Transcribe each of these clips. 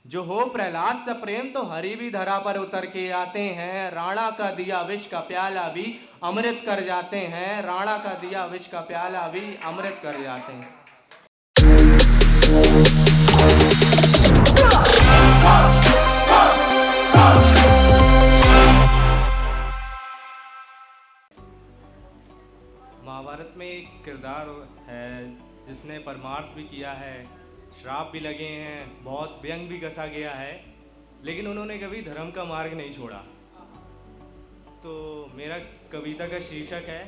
जो हो प्रहलाद सा प्रेम तो हरि भी धरा पर उतर के आते हैं। राणा का दिया विष का प्याला भी अमृत कर जाते हैं। राणा का दिया विष का प्याला भी अमृत कर जाते हैं। महाभारत में एक किरदार है जिसने परमार्थ भी किया है, श्राप भी लगे हैं, बहुत व्यंग भी कसा गया है, लेकिन उन्होंने कभी धर्म का मार्ग नहीं छोड़ा। तो मेरा कविता का शीर्षक है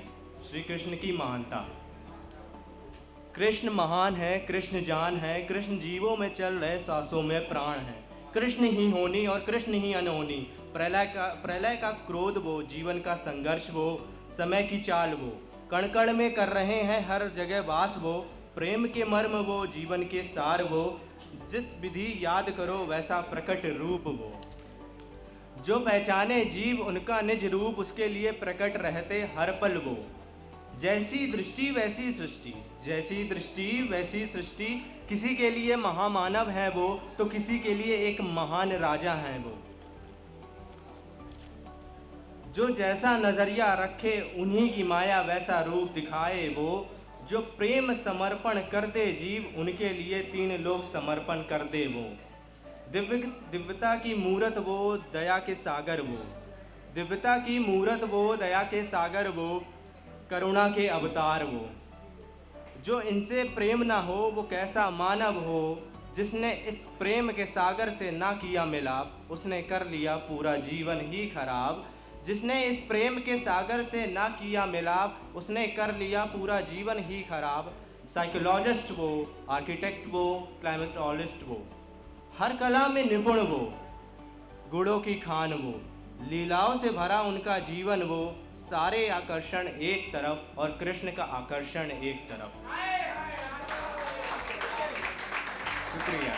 श्री कृष्ण की महानता। कृष्ण महान है, कृष्ण जान है, कृष्ण जीवों में चल रहे सांसों में प्राण है। कृष्ण ही होनी और कृष्ण ही अनहोनी, प्रलय का क्रोध वो, जीवन का संघर्ष वो, समय की चाल वो, कण कण में कर रहे हैं हर जगह वास वो, प्रेम के मर्म वो, जीवन के सार वो, जिस विधि याद करो वैसा प्रकट रूप वो। जो पहचाने जीव उनका निज रूप, उसके लिए प्रकट रहते हर पल वो। जैसी दृष्टि वैसी सृष्टि, जैसी दृष्टि वैसी सृष्टि, किसी के लिए महामानव है वो तो किसी के लिए एक महान राजा है वो। जो जैसा नजरिया रखे उन्हीं की माया वैसा रूप दिखाए वो। जो प्रेम समर्पण कर दे जीव, उनके लिए तीन लोग समर्पण कर दे वो। दिव्यता की मूरत वो, दया के सागर वो। दिव्यता की मूरत वो, दया के सागर वो, करुणा के अवतार वो। जो इनसे प्रेम ना हो वो कैसा मानव हो। जिसने इस प्रेम के सागर से ना किया मिलाप, उसने कर लिया पूरा जीवन ही खराब। जिसने इस प्रेम के सागर से ना किया मिलाप, उसने कर लिया पूरा जीवन ही खराब। साइकोलॉजिस्ट वो, आर्किटेक्ट वो, क्लाइमेटोलॉजिस्ट वो, हर कला में निपुण वो, गुणों की खान वो, लीलाओं से भरा उनका जीवन वो। सारे आकर्षण एक तरफ और कृष्ण का आकर्षण एक तरफ। शुक्रिया।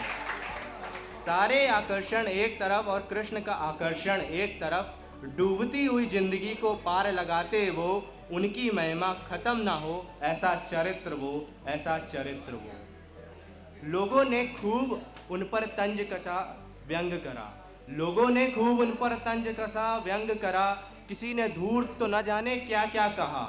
सारे आकर्षण एक तरफ और कृष्ण का आकर्षण एक तरफ। डूबती हुई जिंदगी को पार लगाते वो, उनकी महिमा खत्म ना हो ऐसा चरित्र वो, ऐसा चरित्र वो। लोगों ने खूब उन पर तंज कसा व्यंग करा, लोगों ने खूब उन पर तंज कसा व्यंग करा। किसी ने धूर्त तो न जाने क्या क्या कहा,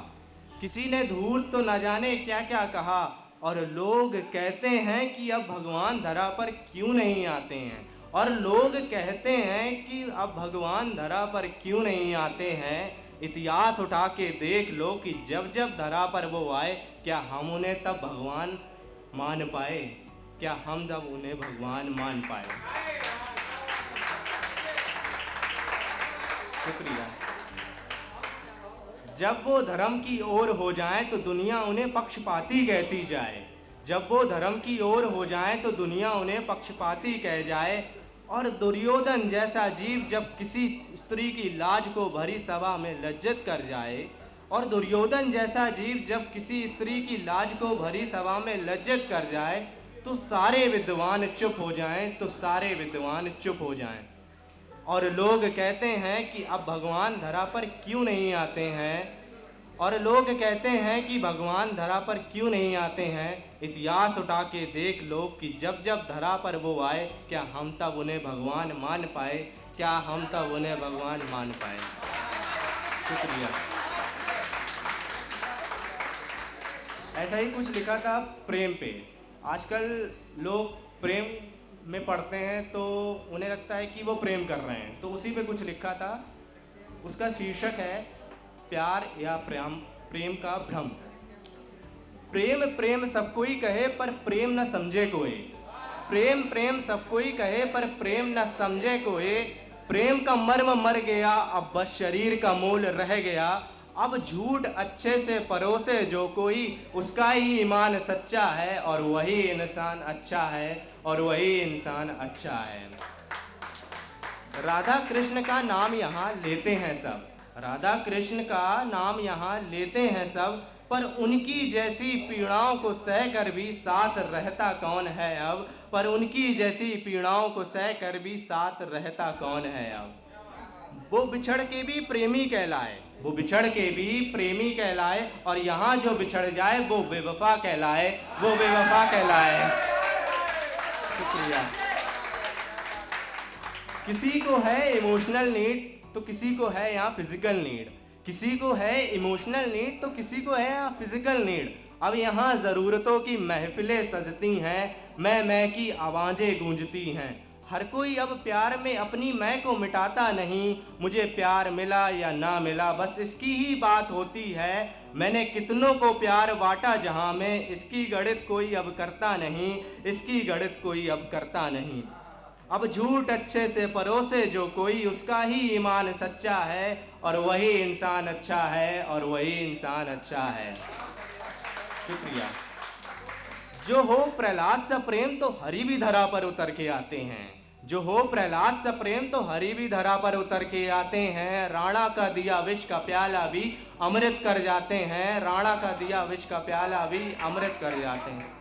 किसी ने धूर्त तो न जाने क्या क्या कहा। और लोग कहते हैं कि अब भगवान धरा पर क्यों नहीं आते हैं, और लोग कहते हैं कि अब भगवान धरा पर क्यों नहीं आते हैं। इतिहास उठा के देख लो कि जब जब धरा पर वो आए, क्या हम उन्हें तब भगवान मान पाए, क्या हम तब उन्हें भगवान मान पाए। शुक्रिया। जब वो धर्म की ओर हो जाएं तो दुनिया उन्हें पक्षपाती कहती जाए, जब वो धर्म की ओर हो जाएं तो दुनिया उन्हें पक्षपाती कह जाए। और दुर्योधन जैसा जीव जब किसी स्त्री की लाज को भरी सभा में लज्जित कर जाए, और दुर्योधन जैसा जीव जब किसी स्त्री की लाज को भरी सभा में लज्जित कर जाए, तो सारे विद्वान चुप हो जाएं, तो सारे विद्वान चुप हो जाएं। और लोग कहते हैं कि अब भगवान धरा पर क्यों नहीं आते हैं, और लोग कहते हैं कि भगवान धरा पर क्यों नहीं आते हैं। इतिहास उठा के देख लो कि जब जब धरा पर वो आए, क्या हम तब उन्हें भगवान मान पाए, क्या हम तब उन्हें भगवान मान पाए। शुक्रिया। ऐसा ही कुछ लिखा था प्रेम पे। आजकल लोग प्रेम में पढ़ते हैं तो उन्हें लगता है कि वो प्रेम कर रहे हैं, तो उसी पे कुछ लिखा था। उसका शीर्षक है प्यार या प्रेम का भ्रम। प्रेम प्रेम सब कोई कहे पर प्रेम न समझे कोई, प्रेम प्रेम सब कोई कहे पर प्रेम न समझे कोई। प्रेम का मर्म मर गया, अब बस शरीर का मोल रह गया। अब झूठ अच्छे से परोसे जो कोई, उसका ही ईमान सच्चा है, और वही इंसान अच्छा है, और वही इंसान अच्छा है। राधा कृष्ण का नाम यहाँ लेते हैं सब, राधा कृष्ण का नाम यहाँ लेते हैं सब, पर उनकी जैसी पीड़ाओं को सह कर भी साथ रहता कौन है अब, पर उनकी जैसी पीड़ाओं को सह कर भी साथ रहता कौन है अब। वो बिछड़ के भी प्रेमी कहलाए, वो बिछड़ के भी प्रेमी कहलाए, और यहाँ जो बिछड़ जाए वो बेवफा कहलाए, वो बेवफा कहलाए। शुक्रिया। किसी को है इमोशनल नीड तो किसी को है यहाँ फिजिकल नीड, किसी को है इमोशनल नीड तो किसी को है यहाँ फिजिकल नीड। अब यहाँ ज़रूरतों की महफिलें सजती हैं, मैं की आवाज़ें गूंजती हैं। हर कोई अब प्यार में अपनी मैं को मिटाता नहीं, मुझे प्यार मिला या ना मिला बस इसकी ही बात होती है। मैंने कितनों को प्यार बांटा जहाँ में, इसकी गणित कोई अब करता नहीं, इसकी गणित कोई अब करता नहीं। अब झूठ अच्छे से परोसे जो कोई, उसका ही ईमान सच्चा है और वही इंसान अच्छा है, और वही इंसान अच्छा है। शुक्रिया। जो हो प्रहलाद सा प्रेम तो हरि भी धरा पर उतर के आते हैं, जो हो प्रहलाद सा प्रेम तो हरि भी धरा पर उतर के आते हैं। राणा का दिया विष का प्याला भी अमृत कर जाते हैं, राणा का दिया विष का प्याला भी अमृत कर जाते हैं।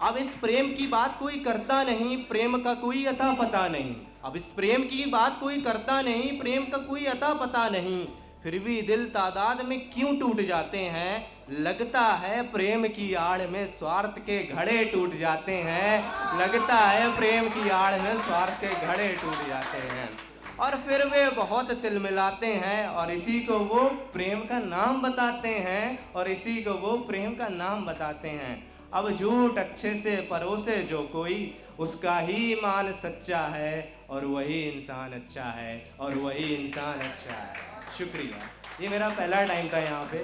अब इस प्रेम की बात कोई करता नहीं, प्रेम का कोई अता पता नहीं। अब इस प्रेम की बात कोई करता नहीं, प्रेम का कोई अता पता नहीं। फिर भी दिल तादाद में क्यों टूट जाते हैं, लगता है प्रेम की आड़ में स्वार्थ के घड़े टूट जाते हैं, लगता है प्रेम की आड़ में स्वार्थ के घड़े टूट जाते हैं। और फिर वे बहुत तिलमिलाते हैं और इसी को वो प्रेम का नाम बताते हैं, और इसी को वो प्रेम का नाम बताते हैं। अब झूठ अच्छे से परोसे जो कोई, उसका ही ईमान सच्चा है और वही इंसान अच्छा है, और वही इंसान अच्छा है। शुक्रिया। ये मेरा पहला टाइम था यहाँ पे।